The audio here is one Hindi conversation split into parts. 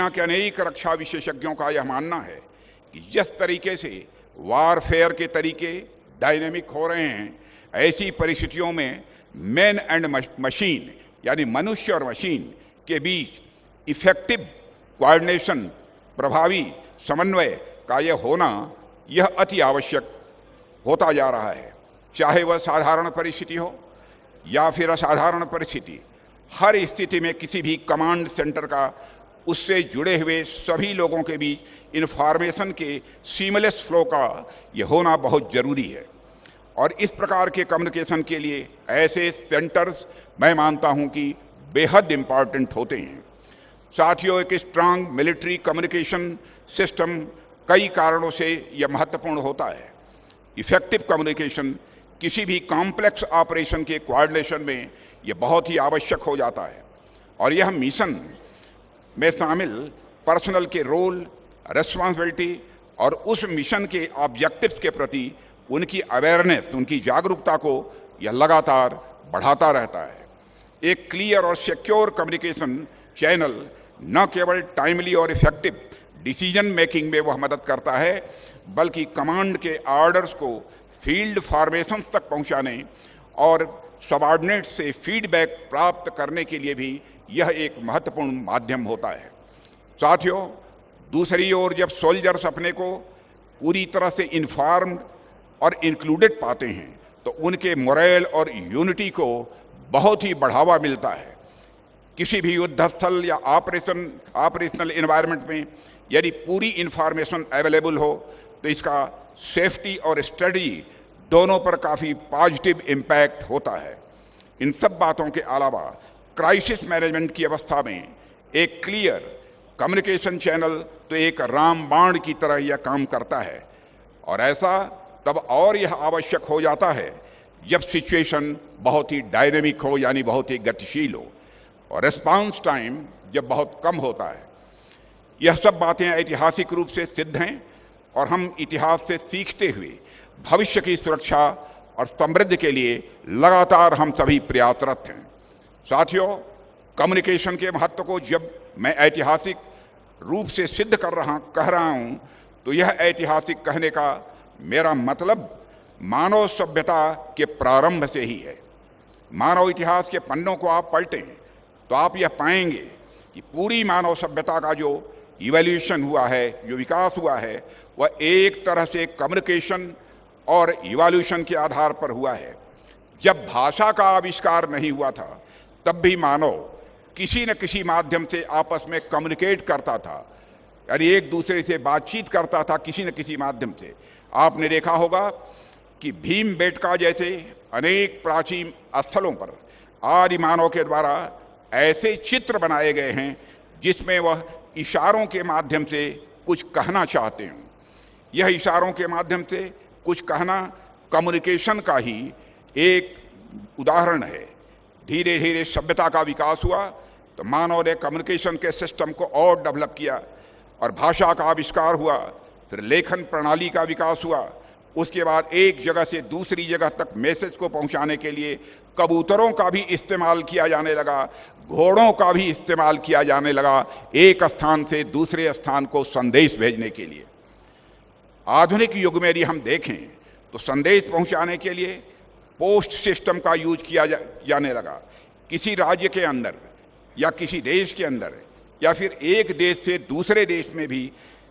दुनिया के अनेक रक्षा विशेषज्ञों का यह मानना है कि जिस तरीके से वारफेयर के तरीके डायनेमिक हो रहे हैं, ऐसी परिस्थितियों में मैन एंड मशीन यानी मनुष्य और मशीन के बीच इफेक्टिव कोऑर्डिनेशन, प्रभावी समन्वय का यह होना यह अति आवश्यक होता जा रहा है। चाहे वह साधारण परिस्थिति हो या फिर असाधारण परिस्थिति, हर स्थिति में किसी भी कमांड सेंटर का उससे जुड़े हुए सभी लोगों के बीच इन्फॉर्मेशन के सीमलेस फ्लो का यह होना बहुत ज़रूरी है। और इस प्रकार के कम्युनिकेशन के लिए ऐसे सेंटर्स मैं मानता हूं कि बेहद इम्पॉर्टेंट होते हैं। साथियों, एक स्ट्रांग मिलिट्री कम्युनिकेशन सिस्टम कई कारणों से यह महत्वपूर्ण होता है। इफेक्टिव कम्युनिकेशन किसी भी कॉम्प्लेक्स ऑपरेशन के कोऑर्डिनेशन में यह बहुत ही आवश्यक हो जाता है और यह मिशन में शामिल पर्सनल के रोल, रिस्पॉन्सिबिलिटी और उस मिशन के ऑब्जेक्टिव्स के प्रति उनकी अवेयरनेस, उनकी जागरूकता को यह लगातार बढ़ाता रहता है। एक क्लियर और सिक्योर कम्युनिकेशन चैनल न केवल टाइमली और इफेक्टिव डिसीजन मेकिंग में वह मदद करता है, बल्कि कमांड के ऑर्डर्स को फील्ड फॉर्मेशन तक पहुंचाने और सबऑर्डिनेट से फीडबैक प्राप्त करने के लिए भी यह एक महत्वपूर्ण माध्यम होता है। साथियों, दूसरी ओर जब सोल्जर्स अपने को पूरी तरह से इन्फॉर्म्ड और इंक्लूडेड पाते हैं तो उनके मोरल और यूनिटी को बहुत ही बढ़ावा मिलता है। किसी भी युद्धस्थल या ऑपरेशनल एनवायरनमेंट में यदि पूरी इंफॉर्मेशन अवेलेबल हो तो इसका सेफ्टी और स्ट्रेटजी दोनों पर काफ़ी पॉजिटिव इम्पैक्ट होता है। इन सब बातों के अलावा क्राइसिस मैनेजमेंट की अवस्था में एक क्लियर कम्युनिकेशन चैनल तो एक रामबाण की तरह यह काम करता है और ऐसा तब और यह आवश्यक हो जाता है जब सिचुएशन बहुत ही डायनेमिक हो, यानी बहुत ही गतिशील हो और रिस्पांस टाइम जब बहुत कम होता है। यह सब बातें ऐतिहासिक रूप से सिद्ध हैं और हम इतिहास से सीखते हुए भविष्य की सुरक्षा और समृद्धि के लिए लगातार हम सभी प्रयासरत हैं। साथियों, कम्युनिकेशन के महत्व को जब मैं ऐतिहासिक रूप से सिद्ध कह रहा हूं तो यह ऐतिहासिक कहने का मेरा मतलब मानव सभ्यता के प्रारंभ से ही है। मानव इतिहास के पन्नों को आप पलटें तो आप यह पाएंगे कि पूरी मानव सभ्यता का जो इवोल्यूशन हुआ है, जो विकास हुआ है, वह एक तरह से कम्युनिकेशन और इवोल्यूशन के आधार पर हुआ है। जब भाषा का आविष्कार नहीं हुआ था तब भी मानव किसी न किसी माध्यम से आपस में कम्युनिकेट करता था, यानी एक दूसरे से बातचीत करता था किसी न किसी माध्यम से। आपने देखा होगा कि भीमबेटका जैसे अनेक प्राचीन स्थलों पर आदि मानव के द्वारा ऐसे चित्र बनाए गए हैं जिसमें वह इशारों के माध्यम से कुछ कहना चाहते हों। यह इशारों के माध्यम से कुछ कहना कम्युनिकेशन का ही एक उदाहरण है। धीरे धीरे सभ्यता का विकास हुआ तो मानव ने कम्युनिकेशन के सिस्टम को और डेवलप किया और भाषा का आविष्कार हुआ, फिर लेखन प्रणाली का विकास हुआ। उसके बाद एक जगह से दूसरी जगह तक मैसेज को पहुंचाने के लिए कबूतरों का भी इस्तेमाल किया जाने लगा, घोड़ों का भी इस्तेमाल किया जाने लगा, एक स्थान से दूसरे स्थान को संदेश भेजने के लिए। आधुनिक युग में यदि हम देखें तो संदेश पहुंचाने के लिए पोस्ट सिस्टम का यूज किया जाने लगा। किसी राज्य के अंदर या किसी देश के अंदर या फिर एक देश से दूसरे देश में भी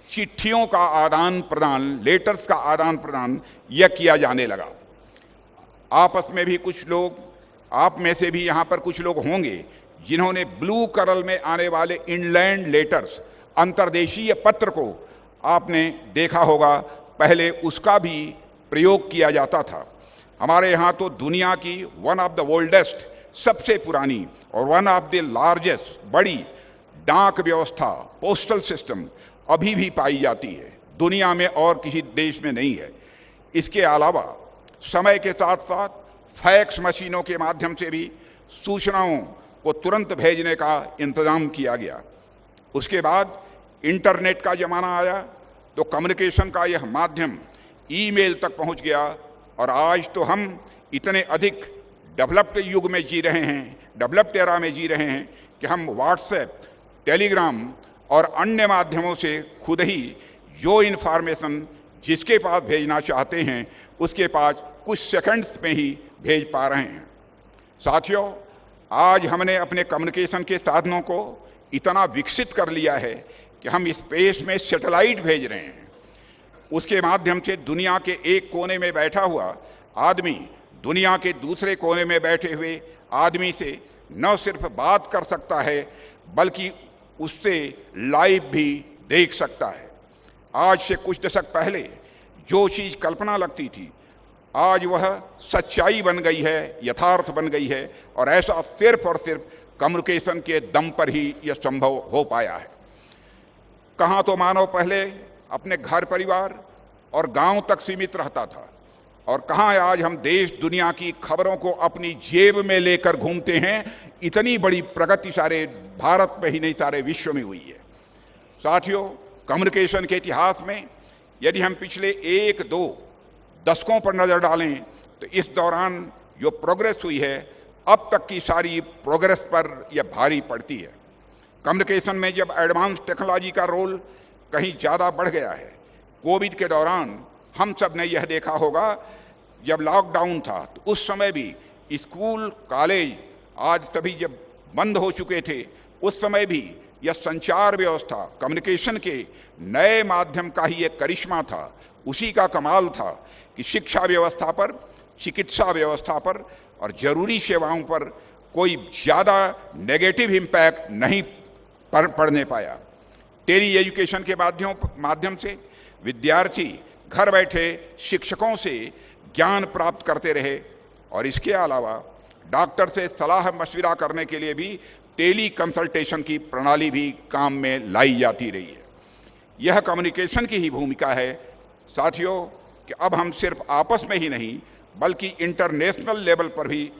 चिट्ठियों का आदान प्रदान, लेटर्स का आदान प्रदान यह किया जाने लगा। आपस में भी कुछ लोग, आप में से भी यहाँ पर कुछ लोग होंगे जिन्होंने ब्लू कलर में आने वाले इनलैंड लेटर्स, अंतर्देशीय पत्र को आपने देखा होगा। पहले उसका भी प्रयोग किया जाता था। हमारे यहाँ तो दुनिया की वन ऑफ द ओल्डेस्ट, सबसे पुरानी और वन ऑफ द लार्जेस्ट, बड़ी डाक व्यवस्था, पोस्टल सिस्टम अभी भी पाई जाती है। दुनिया में और किसी देश में नहीं है। इसके अलावा समय के साथ साथ फैक्स मशीनों के माध्यम से भी सूचनाओं को तुरंत भेजने का इंतज़ाम किया गया। उसके बाद इंटरनेट का ज़माना आया तो कम्युनिकेशन का यह माध्यम ईमेल तक पहुंच गया और आज तो हम इतने अधिक डेवलप्ड युग में जी रहे हैं, डेवलप्ड एरा में जी रहे हैं कि हम व्हाट्सएप, टेलीग्राम और अन्य माध्यमों से खुद ही जो इन्फॉर्मेशन जिसके पास भेजना चाहते हैं उसके पास कुछ सेकंड्स में ही भेज पा रहे हैं। साथियों, आज हमने अपने कम्युनिकेशन के साधनों को इतना विकसित कर लिया है कि हम स्पेस में सैटेलाइट भेज रहे हैं। उसके माध्यम से दुनिया के एक कोने में बैठा हुआ आदमी दुनिया के दूसरे कोने में बैठे हुए आदमी से न सिर्फ बात कर सकता है बल्कि उससे लाइव भी देख सकता है। आज से कुछ दशक पहले जो चीज़ कल्पना लगती थी आज वह सच्चाई बन गई है, यथार्थ बन गई है, और ऐसा सिर्फ और सिर्फ कम्युनिकेशन के दम पर ही यह संभव हो पाया है। कहाँ तो मानव पहले अपने घर परिवार और गांव तक सीमित रहता था, और कहाँ आज हम देश दुनिया की खबरों को अपनी जेब में लेकर घूमते हैं। इतनी बड़ी प्रगति सारे भारत में ही नहीं सारे विश्व में हुई है। साथियों, कम्युनिकेशन के इतिहास में यदि हम पिछले 1-2 दशकों पर नज़र डालें तो इस दौरान जो प्रोग्रेस हुई है अब तक की सारी प्रोग्रेस पर यह भारी पड़ती है। कम्युनिकेशन में जब एडवांस टेक्नोलॉजी का रोल कहीं ज़्यादा बढ़ गया है। कोविड के दौरान हम सब ने यह देखा होगा, जब लॉकडाउन था तो उस समय भी स्कूल कॉलेज आज सभी जब बंद हो चुके थे, उस समय भी यह संचार व्यवस्था कम्युनिकेशन के नए माध्यम का ही एक करिश्मा था। उसी का कमाल था कि शिक्षा व्यवस्था पर, चिकित्सा व्यवस्था पर और ज़रूरी सेवाओं पर कोई ज़्यादा नेगेटिव इम्पैक्ट नहीं पड़ने पाया। टेली एजुकेशन के माध्यम से विद्यार्थी घर बैठे शिक्षकों से ज्ञान प्राप्त करते रहे, और इसके अलावा डॉक्टर से सलाह मशविरा करने के लिए भी टेली कंसल्टेशन की प्रणाली भी काम में लाई जाती रही है। यह कम्युनिकेशन की ही भूमिका है साथियों कि अब हम सिर्फ आपस में ही नहीं बल्कि इंटरनेशनल लेवल पर भी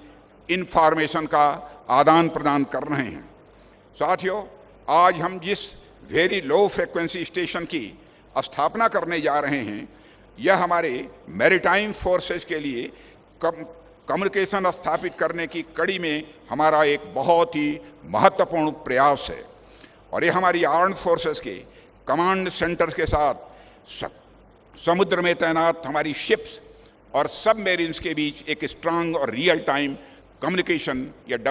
इंफॉर्मेशन का आदान प्रदान कर रहे हैं। साथियों, आज हम जिस वेरी लो फ्रिक्वेंसी स्टेशन की स्थापना करने जा रहे हैं, यह हमारे मैरीटाइम फोर्सेस के लिए कम्युनिकेशन स्थापित करने की कड़ी में हमारा एक बहुत ही महत्वपूर्ण प्रयास है, और ये हमारी आर्म्ड फोर्सेस के कमांड सेंटर्स के साथ समुद्र में तैनात हमारी शिप्स और सबमरीन्स के बीच एक स्ट्रांग और रियल टाइम कम्युनिकेशन या